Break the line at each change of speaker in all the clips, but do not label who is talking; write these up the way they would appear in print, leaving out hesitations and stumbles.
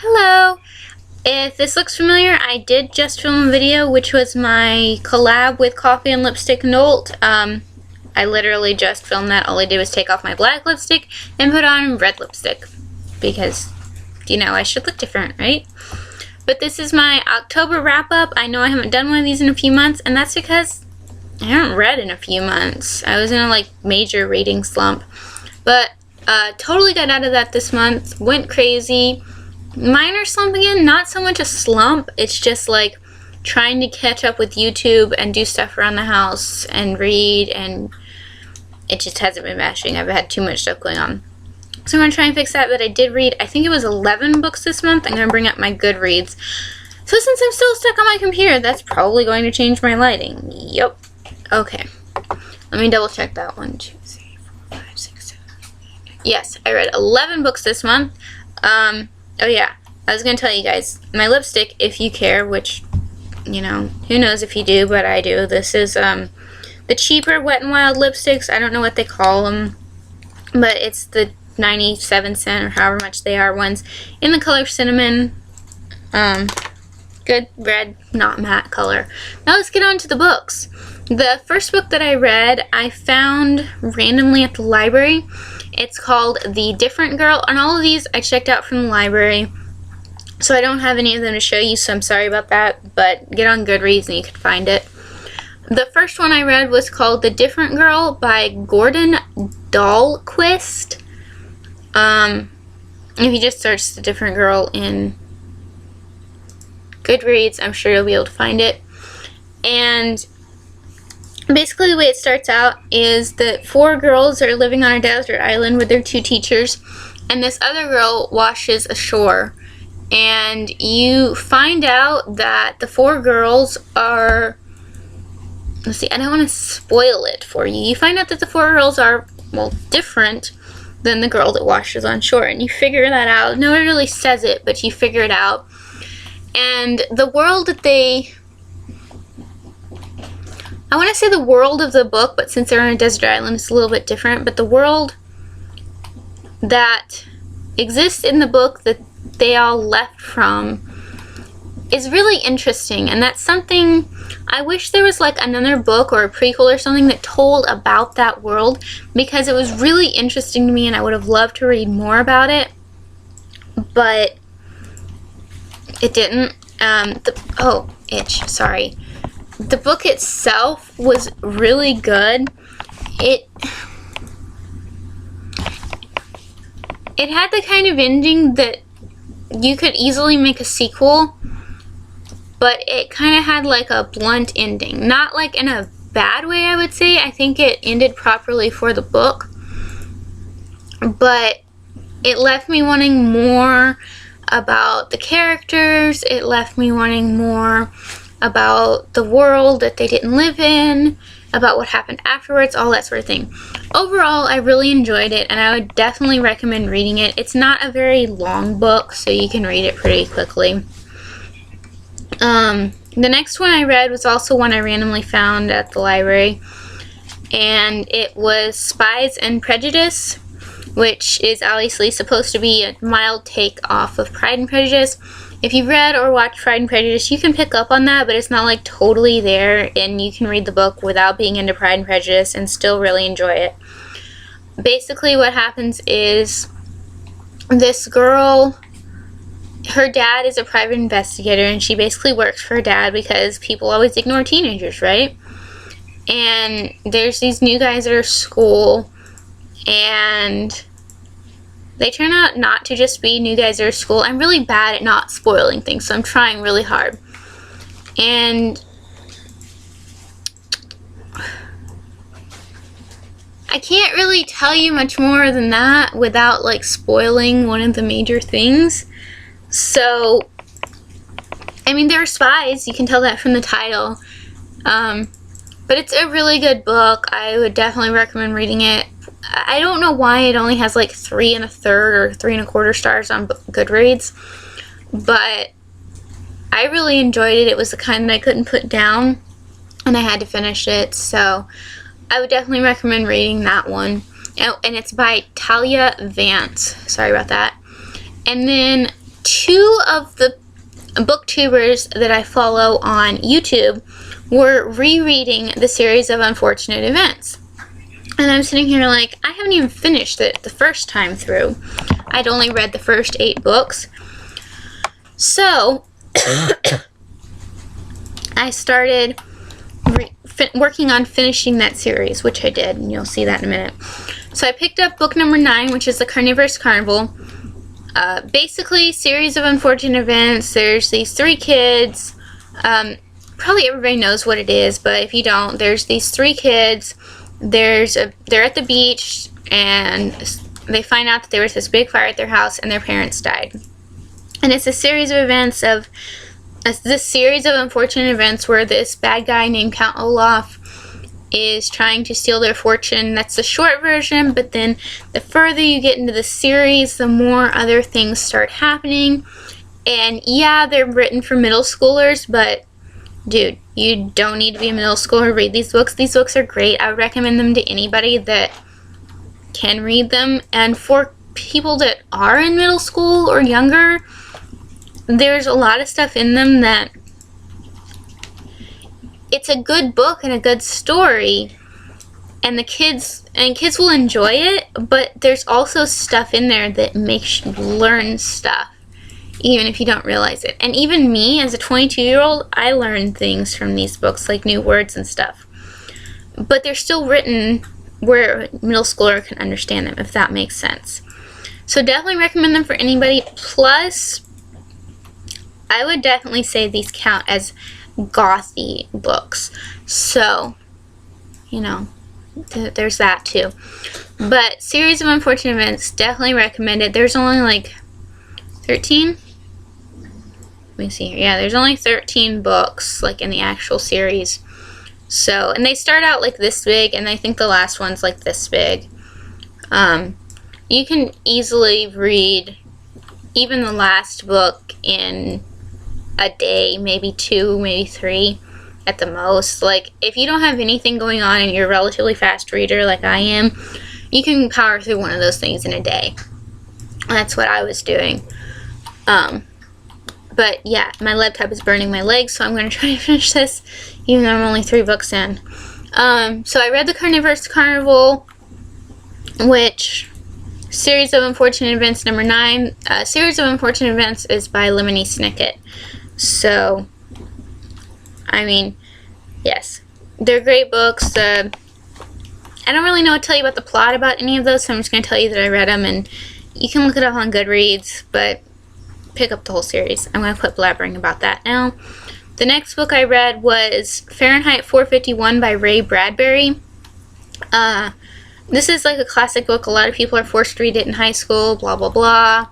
Hello! If this looks familiar, I did just film a video, which was my collab with Coffee and Lipstick Nolt. I literally just filmed that. All I did was take off my black lipstick and put on red lipstick. Because, you know, I should look different, right? But this is my October wrap-up. I know I haven't done one of these in a few months, and that's because I haven't read in a few months. I was in a, major reading slump. But, totally got out of that this month. Went crazy. Minor slump again, not so much a slump, it's just trying to catch up with YouTube and do stuff around the house and read, and it just hasn't been mashing. I've had too much stuff going on. So I'm going to try and fix that, but I did read, I think it was 11 books this month. I'm going to bring up my Goodreads. So since I'm still stuck on my computer, that's probably going to change my lighting. Yep. Okay. Let me double check that. 1, 2, 3, 4, 5, 6, 7, 8, 9. Yes, I read 11 books this month. Oh yeah, I was going to tell you guys, my lipstick, if you care, which, you know, who knows if you do, but I do. This is the cheaper Wet n Wild lipsticks. I don't know what they call them, but it's the 97-cent or however much they are ones in the color Cinnamon. Good red, not matte color. Now let's get on to the books. The first book that I read, I found randomly at the library. It's called The Different Girl, and all of these I checked out from the library, so I don't have any of them to show you, so I'm sorry about that, but get on Goodreads and you can find it. The first one I read was called The Different Girl by Gordon Dahlquist. If you just search The Different Girl in Goodreads, I'm sure you'll be able to find it. And basically the way it starts out is that 4 girls are living on a desert island with their 2 teachers, and this other girl washes ashore. And you find out that the 4 girls are, let's see, I don't want to spoil it for you. You find out that the 4 girls are, well, different than the girl that washes on shore, and you figure that out. No one really says it, but you figure it out. And the world that I want to say the world of the book, but since they're on a desert island, it's a little bit different. But the world that exists in the book that they all left from is really interesting. And that's something, I wish there was another book or a prequel or something that told about that world, because it was really interesting to me and I would have loved to read more about it. But it didn't. Sorry. The book itself was really good. It had the kind of ending that you could easily make a sequel, but it kind of had a blunt ending. Not in a bad way, I would say. I think it ended properly for the book, but it left me wanting more about the characters. It left me wanting more about the world that they didn't live in, about what happened afterwards, all that sort of thing. Overall, I really enjoyed it, and I would definitely recommend reading it. It's not a very long book, so you can read it pretty quickly. The next one I read was also one I randomly found at the library, and it was Spies and Prejudice, which is obviously supposed to be a mild take off of Pride and Prejudice. If you've read or watched Pride and Prejudice, you can pick up on that, but it's not totally there, and you can read the book without being into Pride and Prejudice and still really enjoy it. Basically what happens is this girl, her dad is a private investigator, and she basically works for her dad because people always ignore teenagers, right? And there's these new guys at her school, and they turn out not to just be new guys at her school. I'm really bad at not spoiling things, so I'm trying really hard. And I can't really tell you much more than that without spoiling one of the major things. So, I mean, they're spies. You can tell that from the title. But it's a really good book. I would definitely recommend reading it. I don't know why it only has 3 1/3 or 3 1/4 stars on Goodreads, but I really enjoyed it. It was the kind that I couldn't put down, and I had to finish it, so I would definitely recommend reading that one. And it's by Talia Vance. Sorry about that. And then two of the booktubers that I follow on YouTube were rereading the series of Unfortunate Events. And I'm sitting here like, I haven't even finished it the first time through. I'd only read the first 8 books. So, I started working on finishing that series, which I did, and you'll see that in a minute. So I picked up book number 9, which is The Carnivorous Carnival. Basically, series of unfortunate events. There's these 3 kids. Probably everybody knows what it is, but if you don't, there's these 3 kids. They're at the beach, and they find out that there was this big fire at their house, and their parents died. And it's a series of events of this series of unfortunate events where this bad guy named Count Olaf is trying to steal their fortune. That's the short version, but then the further you get into the series, the more other things start happening. And yeah, they're written for middle schoolers, but dude, you don't need to be a middle schooler to read these books. These books are great. I would recommend them to anybody that can read them. And for people that are in middle school or younger, there's a lot of stuff in them that it's a good book and a good story, and kids will enjoy it, but there's also stuff in there that makes you learn stuff, even if you don't realize it. And even me, as a 22-year-old, I learned things from these books, like new words and stuff. But they're still written where a middle schooler can understand them, if that makes sense. So definitely recommend them for anybody. Plus, I would definitely say these count as gothy books. So, you know, there's that too. But series of unfortunate events, definitely recommended. There's only like 13. Let me see here. Yeah, there's only 13 books like in the actual series. So, and they start out like this big, and I think the last one's like this big. You can easily read even the last book in a day, maybe 2, maybe 3 at the most. Like, if you don't have anything going on and you're a relatively fast reader like I am, you can power through one of those things in a day. That's what I was doing. But yeah, my laptop is burning my legs, so I'm going to try to finish this, even though I'm only 3 books in. So I read The Carnivorous Carnival, which series of unfortunate events number 9. Series of unfortunate events is by Lemony Snicket. So, I mean, yes, they're great books. I don't really know what to tell you about the plot about any of those, so I'm just going to tell you that I read them, and you can look it up on Goodreads, but pick up the whole series. I'm going to quit blabbering about that now. The next book I read was Fahrenheit 451 by Ray Bradbury. This is like a classic book. A lot of people are forced to read it in high school, blah, blah, blah.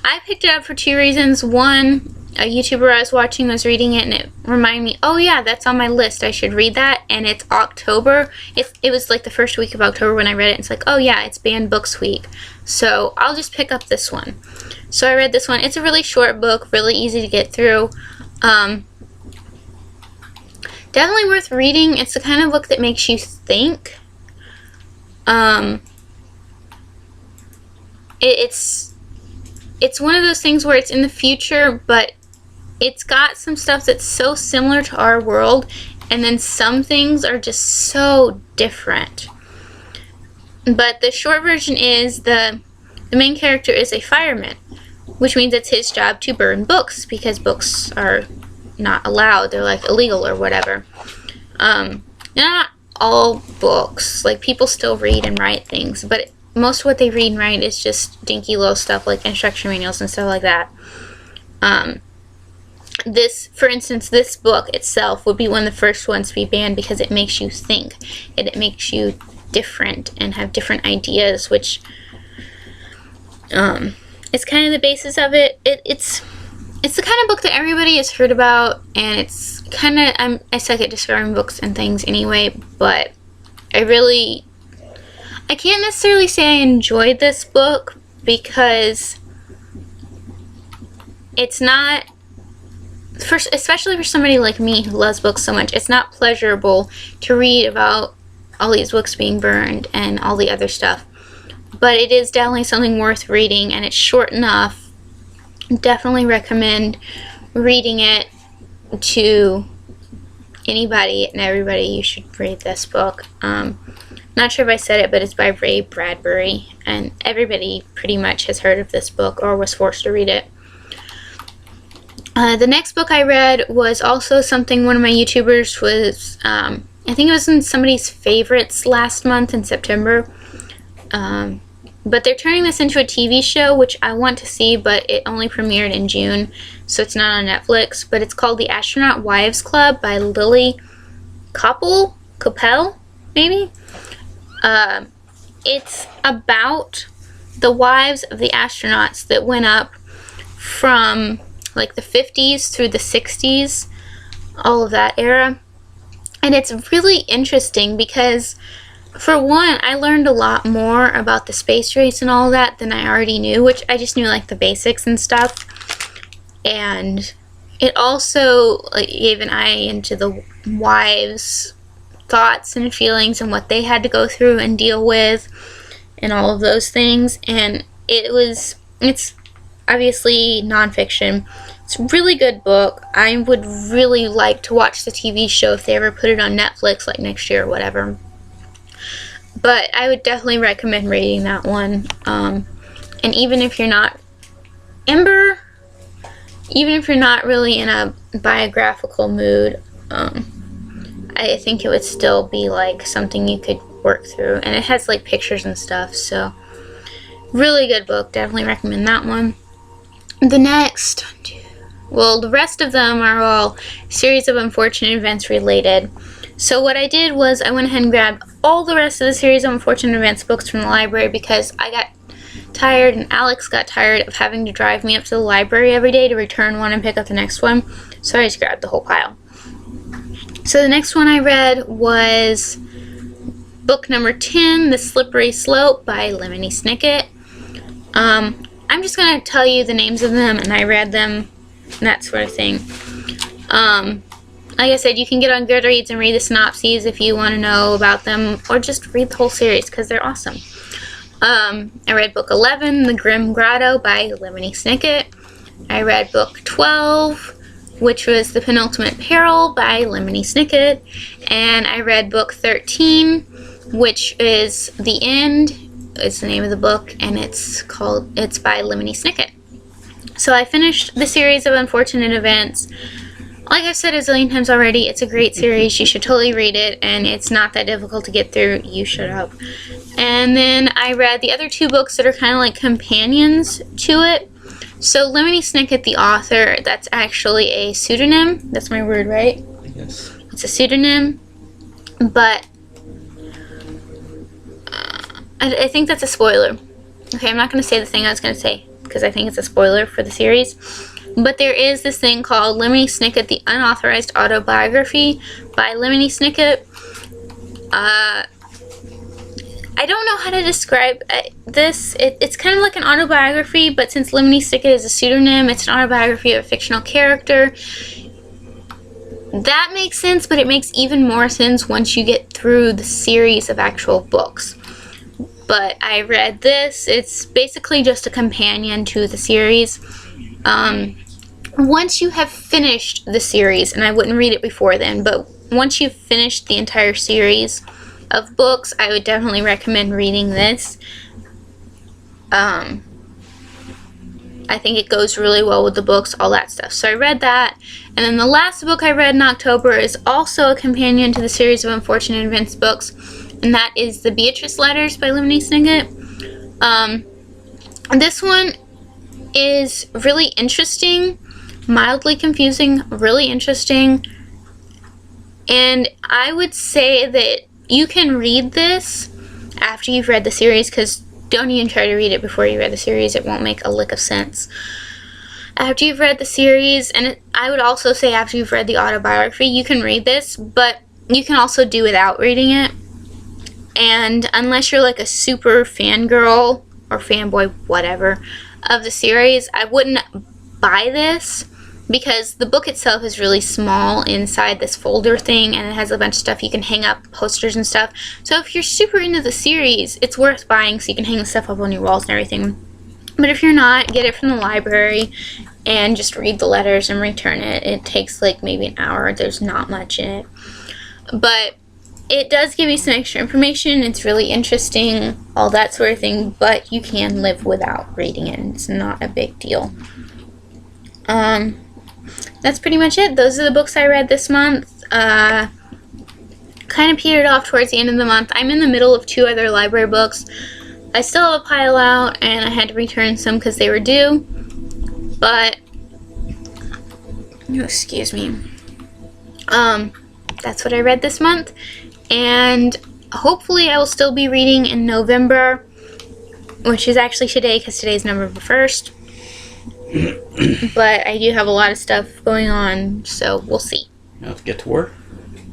I picked it up for 2 reasons. One, a YouTuber I was watching was reading it, and it reminded me, oh yeah, that's on my list, I should read that. And it's October. It was like the first week of October when I read it. It's like, oh yeah, it's Banned Books Week, so I'll just pick up this one. So I read this one. It's a really short book, really easy to get through. Definitely worth reading. It's the kind of book that makes you think. It's one of those things where it's in the future, but it's got some stuff that's so similar to our world, and then some things are just so different. But the short version is the main character is a fireman, which means it's his job to burn books, because books are not allowed. They're like illegal or whatever. Not all books. Like, people still read and write things, but most of what they read and write is just dinky little stuff like instruction manuals and stuff like that. For instance, this book itself would be one of the first ones to be banned because it makes you think, and it makes you different and have different ideas, which is kind of the basis of it. It's the kind of book that everybody has heard about, and it's kind of, I suck at describing books and things anyway, but I can't necessarily say I enjoyed this book, because it's not, especially for somebody like me who loves books so much, it's not pleasurable to read about all these books being burned and all the other stuff. but it is definitely something worth reading, and it's short enough. Definitely recommend reading it to anybody and everybody. You should read this book. Not sure if I said it, but it's by Ray Bradbury, and everybody pretty much has heard of this book or was forced to read it. The next book I read was also something one of my YouTubers was, I think it was in somebody's favorites last month in September. But they're turning this into a TV show, which I want to see, but it only premiered in June, so it's not on Netflix. But it's called The Astronaut Wives Club by Lily Koppel, maybe? It's about the wives of the astronauts that went up from like the 50s through the 60s, all of that era. And it's really interesting because, for one, I learned a lot more about the space race and all that than I already knew, which I just knew like the basics and stuff. And it also like gave an eye into the wives' thoughts and feelings and what they had to go through and deal with and all of those things. And it's obviously nonfiction. It's a really good book. I would really like to watch the TV show if they ever put it on Netflix like next year or whatever. But I would definitely recommend reading that one. And even if you're not, Ember, even if you're not really in a biographical mood, I think it would still be like something you could work through. And it has like pictures and stuff, so really good book. Definitely recommend that one. The next, well, the rest of them are all series of unfortunate events related. So what I did was I went ahead and grabbed all the rest of the series of unfortunate events books from the library because I got tired and Alex got tired of having to drive me up to the library every day to return one and pick up the next one. So I just grabbed the whole pile. So the next one I read was book number 10, The Slippery Slope by Lemony Snicket. I'm just going to tell you the names of them, and I read them, and that sort of thing. Like I said, you can get on Goodreads and read the synopses if you want to know about them, or just read the whole series, because they're awesome. I read book 11, The Grim Grotto by Lemony Snicket. I read book 12, which was The Penultimate Peril by Lemony Snicket. And I read book 13, which is The End. It's the name of the book, and it's by Lemony Snicket. So I finished the series of unfortunate events. Like I've said a zillion times already, it's a great series. You should totally read it, and it's not that difficult to get through. You shut up. And then I read the other two books that are kind of like companions to it. So Lemony Snicket, the author, that's actually a pseudonym. That's my word, right?
Yes.
It's a pseudonym, but I think that's a spoiler. Okay, I'm not going to say the thing I was going to say because I think it's a spoiler for the series. But there is this thing called Lemony Snicket, the Unauthorized Autobiography by Lemony Snicket. I don't know how to describe this. It's kind of like an autobiography, but since Lemony Snicket is a pseudonym, it's an autobiography of a fictional character. That makes sense, but it makes even more sense once you get through the series of actual books. But I read this. It's basically just a companion to the series. Once you have finished the series, and I wouldn't read it before then, but once you've finished the entire series of books, I would definitely recommend reading this. I think it goes really well with the books, all that stuff. So I read that. And then the last book I read in October is also a companion to the series of unfortunate events books, and that is The Beatrice Letters by Lemony Snicket. This one is really interesting, mildly confusing, really interesting, and I would say that you can read this after you've read the series, because don't even try to read it before you read the series. It won't make a lick of sense. After you've read the series, and I would also say after you've read the autobiography, you can read this, but you can also do without reading it. And unless you're like a super fangirl or fanboy, whatever, of the series, I wouldn't buy this, because the book itself is really small inside this folder thing, and it has a bunch of stuff you can hang up, posters and stuff. So if you're super into the series, it's worth buying so you can hang the stuff up on your walls and everything. But if you're not, get it from the library and just read the letters and return it. It takes like maybe an hour. There's not much in it. But it does give you some extra information. It's really interesting, all that sort of thing, but you can live without reading it. It's not a big deal. That's pretty much it. Those are the books I read this month. Kind of petered off towards the end of the month. I'm in the middle of 2 other library books. I still have a pile out, and I had to return some because they were due. But, excuse me. That's what I read this month. And hopefully I will still be reading in November, which is actually today because today's November 1st. But I do have a lot of stuff going on, so we'll see.
You have to get to work.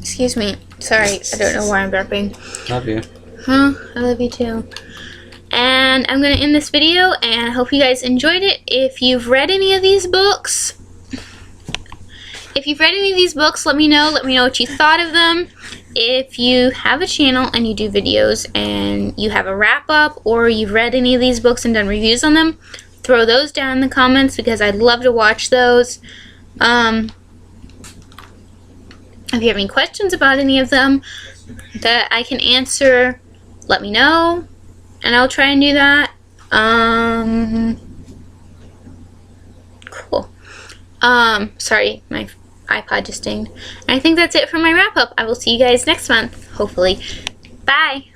Excuse me. Sorry, I don't know why I'm burping.
Love you.
Huh? I love you too. And I'm going to end this video, and I hope you guys enjoyed it. If you've read any of these books, let me know. Let me know what you thought of them. If you have a channel and you do videos and you have a wrap-up, or you've read any of these books and done reviews on them, throw those down in the comments because I'd love to watch those. If you have any questions about any of them that I can answer, let me know, and I'll try and do that. Cool. Sorry, my iPod just dinged. And I think that's it for my wrap-up. I will see you guys next month, hopefully. Bye!